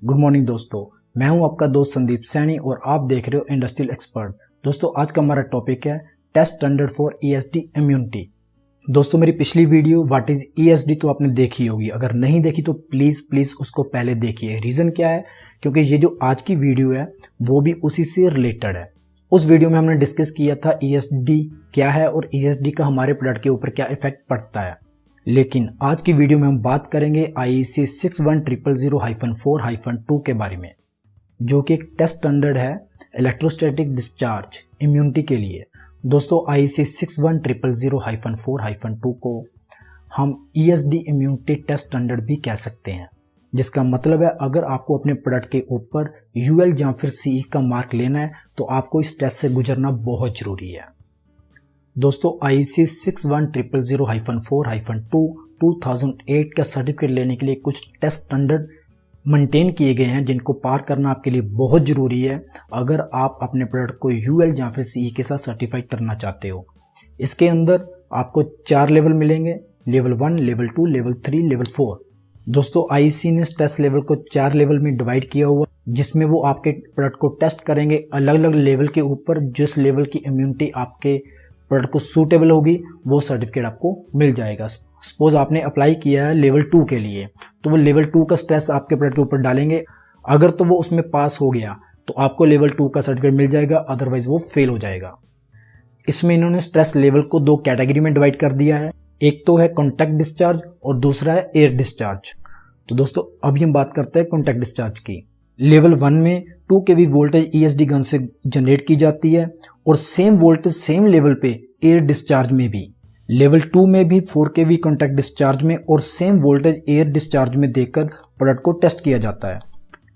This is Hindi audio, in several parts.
गुड मॉर्निंग दोस्तों, मैं हूं आपका दोस्त संदीप सैनी और आप देख रहे हो इंडस्ट्रियल एक्सपर्ट। दोस्तों आज का हमारा टॉपिक है test standard for ESD immunity. दोस्तों मेरी पिछली वीडियो व्हाट इज ईएसडी तो आपने देखी होगी, अगर नहीं देखी तो प्लीज उसको पहले देखिए। रीजन क्या है, क्योंकि ये जो आज की वीडियो है वो भी उसी से रिलेटेड है। उस वीडियो में हमने डिस्कस किया था ईएसडी क्या है और ईएसडी का हमारे प्रोडक्ट के ऊपर क्या इफेक्ट पड़ता है। लेकिन आज की वीडियो में हम बात करेंगे IEC 61000-4-2 के बारे में, जो कि एक टेस्ट स्टैंडर्ड है इलेक्ट्रोस्टैटिक डिस्चार्ज इम्यूनिटी के लिए। दोस्तों IEC 61000-4-2 को हम ESD इम्यूनिटी टेस्ट स्टैंडर्ड भी कह सकते हैं, जिसका मतलब है अगर आपको अपने प्रोडक्ट के ऊपर UL या फिर CE का मार्क लेना है तो आपको इस टेस्ट से गुजरना बहुत जरूरी है। दोस्तों IEC 61000-4-2 2008 का सर्टिफिकेट लेने के लिए कुछ टेस्ट स्टैंडर्ड मेंटेन किए गए हैं, जिनको पार करना आपके लिए बहुत ज़रूरी है अगर आप अपने प्रोडक्ट को UL या फिर CE के साथ सर्टिफाइड करना चाहते हो। इसके अंदर आपको 4 लेवल मिलेंगे, लेवल 1, लेवल 2, लेवल 3, लेवल 4। दोस्तों IEC ने टेस्ट लेवल को 4 लेवल में डिवाइड किया हुआ, जिसमें वो आपके प्रोडक्ट को टेस्ट करेंगे अलग अलग लेवल के ऊपर। जिस लेवल की इम्यूनिटी आपके प्रोडक्ट को सूटेबल होगी वो सर्टिफिकेट आपको मिल जाएगा। सपोज आपने अप्लाई किया है लेवल 2 के लिए, तो वो लेवल 2 का स्ट्रेस आपके प्रोडक्ट के ऊपर डालेंगे। अगर तो वो उसमें पास हो गया तो आपको लेवल 2 का सर्टिफिकेट मिल जाएगा, अदरवाइज वो फेल हो जाएगा। इसमें इन्होंने स्ट्रेस लेवल को 2 कैटेगरी में डिवाइड कर दिया है, एक तो है कॉन्टैक्ट डिस्चार्ज और दूसरा है एयर डिस्चार्ज। तो दोस्तों अभी हम बात करते हैं कॉन्टैक्ट डिस्चार्ज की। लेवल 1 में 2 kV वोल्टेज ESD गन से जनरेट की जाती है और सेम वोल्टेज सेम लेवल पे एयर डिस्चार्ज में भी। लेवल 2 में भी 4 kV कॉन्टैक्ट डिस्चार्ज में और सेम वोल्टेज एयर डिस्चार्ज में देकर प्रोडक्ट को टेस्ट किया जाता है।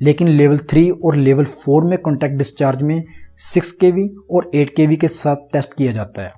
लेकिन लेवल 3 और लेवल 4 में कॉन्टैक्ट डिस्चार्ज में 6 kV और 8 kV के साथ टेस्ट किया जाता है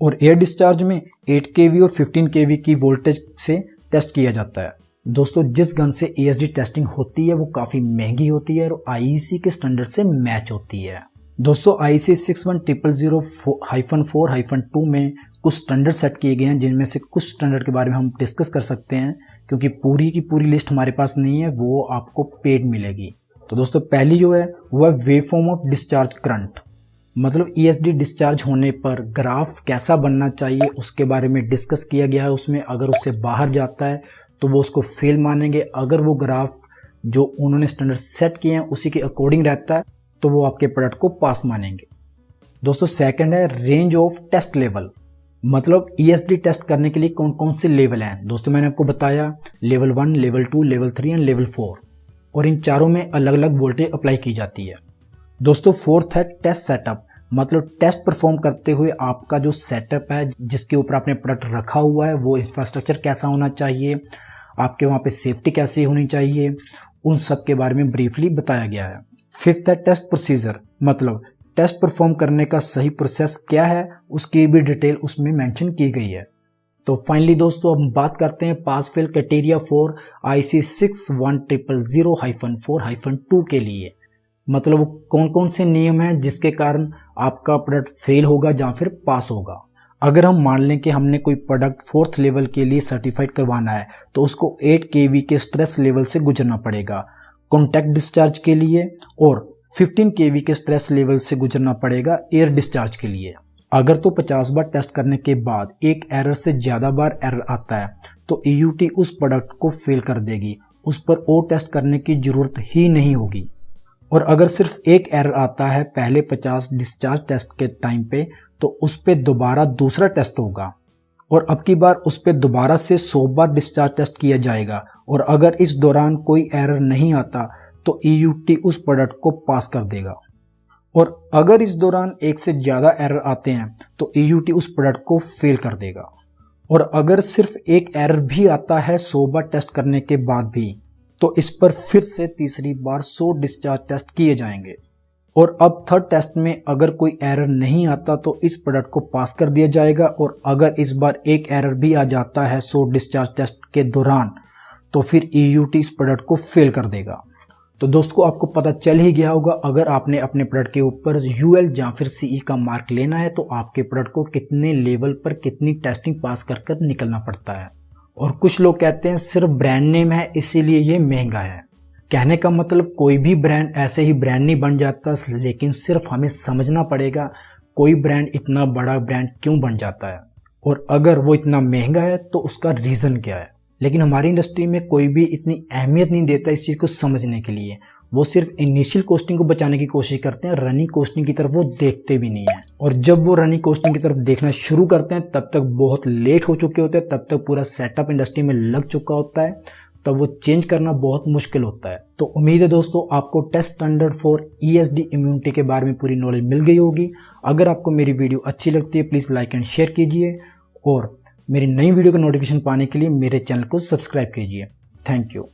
और एयर डिस्चार्ज में 8 kV और 15 kV की वोल्टेज से टेस्ट किया जाता है। दोस्तों जिस गन से ESD टेस्टिंग होती है वो काफ़ी महंगी होती है और IEC के स्टैंडर्ड से मैच होती है। दोस्तों IEC 61000-4-2 में कुछ स्टैंडर्ड सेट किए गए हैं, जिनमें से कुछ स्टैंडर्ड के बारे में हम डिस्कस कर सकते हैं, क्योंकि पूरी की पूरी लिस्ट हमारे पास नहीं है, वो आपको पेड मिलेगी। तो दोस्तों पहली जो है वो है wave form of discharge current, मतलब ESD डिस्चार्ज होने पर ग्राफ कैसा बनना चाहिए उसके बारे में डिस्कस किया गया है। उसमें अगर उससे बाहर जाता है तो वो उसको फेल मानेंगे, अगर वो ग्राफ जो उन्होंने स्टैंडर्ड सेट किए हैं उसी के अकॉर्डिंग रहता है तो वो आपके प्रोडक्ट को पास मानेंगे। दोस्तों सेकंड है रेंज ऑफ टेस्ट लेवल, मतलब ESD टेस्ट करने के लिए कौन कौन से लेवल हैं। दोस्तों मैंने आपको बताया level 1, level 2, level 3 and level 4, और इन चारों में अलग अलग वोल्टेज अप्लाई की जाती है। दोस्तों फोर्थ है टेस्ट सेटअप, मतलब टेस्ट परफॉर्म करते हुए आपका जो सेटअप है जिसके ऊपर आपने प्रोडक्ट रखा हुआ है वो इंफ्रास्ट्रक्चर कैसा होना चाहिए, आपके वहाँ पे सेफ्टी कैसी होनी चाहिए, उन सब के बारे में ब्रीफली बताया गया है। फिफ्थ है टेस्ट प्रोसीजर, मतलब टेस्ट परफॉर्म करने का सही प्रोसेस क्या है उसकी भी डिटेल उसमें मेंशन की गई है। तो फाइनली दोस्तों हम बात करते हैं pass fail criteria for IEC 61000-4-2 के लिए, मतलब कौन कौन से नियम हैं जिसके कारण आपका प्रोडक्ट फेल होगा या फिर पास होगा। अगर हम मान लें कि हमने कोई प्रोडक्ट 4th लेवल के लिए सर्टिफाइड करवाना है तो उसको 8 kV के स्ट्रेस लेवल से गुजरना पड़ेगा कॉन्टैक्ट डिस्चार्ज के लिए, और 15 kV के स्ट्रेस लेवल से गुजरना पड़ेगा एयर डिस्चार्ज के लिए। अगर तो 50 बार टेस्ट करने के बाद एक एरर से ज़्यादा बार एरर आता है तो EUT उस प्रोडक्ट को फेल कर देगी, उस पर और टेस्ट करने की ज़रूरत ही नहीं होगी। और अगर सिर्फ एक एरर आता है पहले 50 डिस्चार्ज टेस्ट के टाइम पे तो उस पर दोबारा दूसरा टेस्ट होगा और अब की बार उस पर दोबारा से 100 बार डिस्चार्ज टेस्ट किया जाएगा, और अगर इस दौरान कोई एरर नहीं आता तो EUT उस प्रोडक्ट को पास कर देगा, और अगर इस दौरान एक से ज़्यादा एरर आते हैं तो EUT उस प्रोडक्ट को फेल कर देगा। और अगर सिर्फ एक एरर भी आता है 100 बार टेस्ट करने के बाद भी तो इस पर फिर से तीसरी बार 100 डिस्चार्ज टेस्ट किए जाएंगे, और अब थर्ड टेस्ट में अगर कोई एरर नहीं आता तो इस प्रोडक्ट को पास कर दिया जाएगा, और अगर इस बार एक एरर भी आ जाता है 100 डिस्चार्ज टेस्ट के दौरान तो फिर EUT इस प्रोडक्ट को फेल कर देगा। तो दोस्तों आपको पता चल ही गया होगा, अगर आपने अपने प्रोडक्ट के ऊपर UL या फिर CE का मार्क लेना है तो आपके प्रोडक्ट को कितने लेवल पर कितनी टेस्टिंग पास कर कर निकलना पड़ता है। और कुछ लोग कहते हैं सिर्फ ब्रांड नेम है इसीलिए ये महंगा है, कहने का मतलब कोई भी ब्रांड ऐसे ही ब्रांड नहीं बन जाता, लेकिन सिर्फ हमें समझना पड़ेगा कोई ब्रांड इतना बड़ा ब्रांड क्यों बन जाता है और अगर वो इतना महंगा है तो उसका रीज़न क्या है। लेकिन हमारी इंडस्ट्री में कोई भी इतनी अहमियत नहीं देता इस चीज़ को समझने के लिए। वो सिर्फ इनिशियल कॉस्टिंग को बचाने की कोशिश करते हैं, रनिंग कॉस्टिंग की तरफ वो देखते भी नहीं है। और जब वो रनिंग कॉस्टिंग की तरफ देखना शुरू करते हैं तब तक बहुत लेट हो चुके होते हैं, तब तक पूरा सेटअप इंडस्ट्री में लग चुका होता है, तब वो चेंज करना बहुत मुश्किल होता है। तो उम्मीद है दोस्तों आपको test standard for ESD immunity के बारे में पूरी नॉलेज मिल गई होगी। अगर आपको मेरी वीडियो अच्छी लगती है प्लीज़ लाइक एंड शेयर कीजिए और मेरी नई वीडियो का नोटिफिकेशन पाने के लिए मेरे चैनल को सब्सक्राइब कीजिए। Thank you.